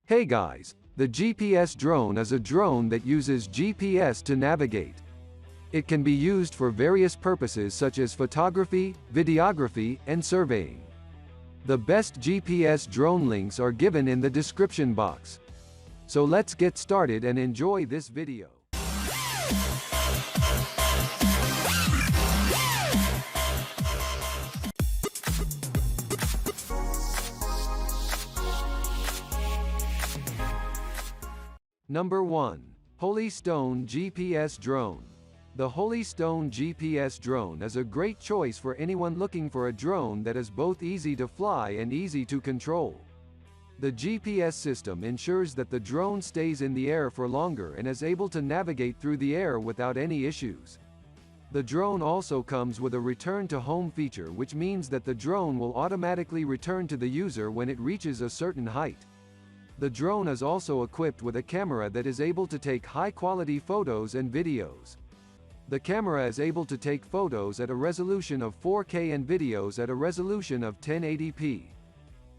Hey guys, the GPS drone is a drone that uses GPS to navigate. It can be used for various purposes such as photography, videography, and surveying. The best GPS drone links are given in the description box. So let's get started and enjoy this video. Number 1. Holy Stone GPS Drone. The Holy Stone GPS drone is a great choice for anyone looking for a drone that is both easy to fly and easy to control. The GPS system ensures that the drone stays in the air for longer and is able to navigate through the air without any issues. The drone also comes with a return to home feature, which means that the drone will automatically return to the user when it reaches a certain height. The drone is also equipped with a camera that is able to take high-quality photos and videos. The camera is able to take photos at a resolution of 4K and videos at a resolution of 1080p.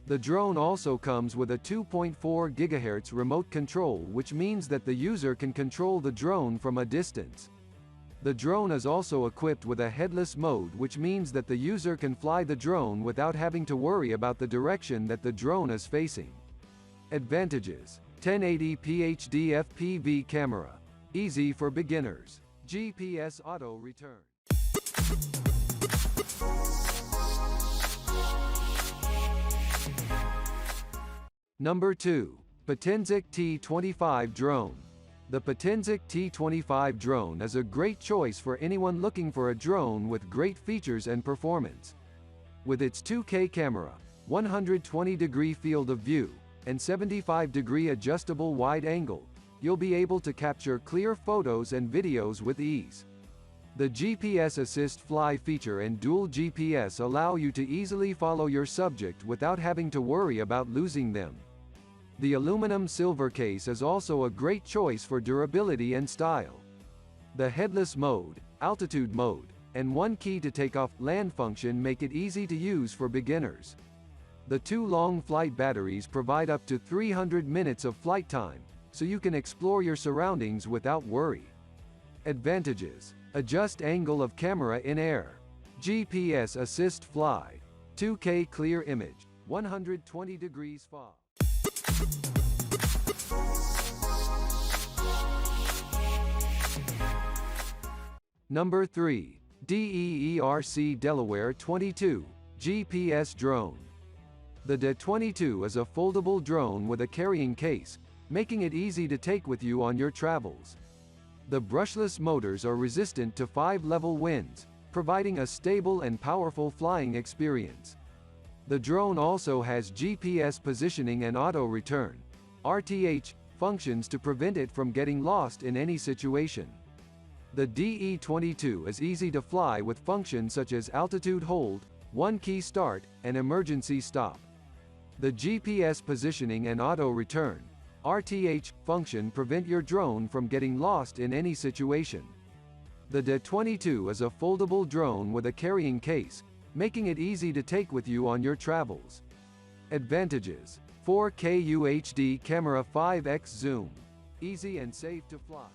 The drone also comes with a 2.4 GHz remote control, which means that the user can control the drone from a distance. The drone is also equipped with a headless mode, which means that the user can fly the drone without having to worry about the direction that the drone is facing. Advantages: 1080p HD FPV camera. Easy for beginners. GPS auto return. Number 2. Potensic T25 Drone. The Potensic T25 drone is a great choice for anyone looking for a drone with great features and performance. With its 2K camera, 120-degree field of view, and 75-degree adjustable wide angle, you'll be able to capture clear photos and videos with ease. The GPS Assist Fly feature and dual GPS allow you to easily follow your subject without having to worry about losing them. The aluminum silver case is also a great choice for durability and style. The headless mode, altitude mode, and one key to take off land function make it easy to use for beginners. The two long flight batteries provide up to 300 minutes of flight time, so you can explore your surroundings without worry. Advantages: adjust angle of camera in air, GPS Assist Fly, 2K clear image, 120 degrees fog. Number 3. DEERC Delaware 22 GPS Drone. The DE22 is a foldable drone with a carrying case, making it easy to take with you on your travels. The brushless motors are resistant to 5-level winds, providing a stable and powerful flying experience. The drone also has GPS positioning and auto return (RTH) functions to prevent it from getting lost in any situation. The DE22 is easy to fly with functions such as altitude hold, one-key start, and emergency stop. The GPS positioning and auto return (RTH) function prevent your drone from getting lost in any situation. The DE22 is a foldable drone with a carrying case, making it easy to take with you on your travels. Advantages: 4K UHD camera, 5x zoom. Easy and safe to fly.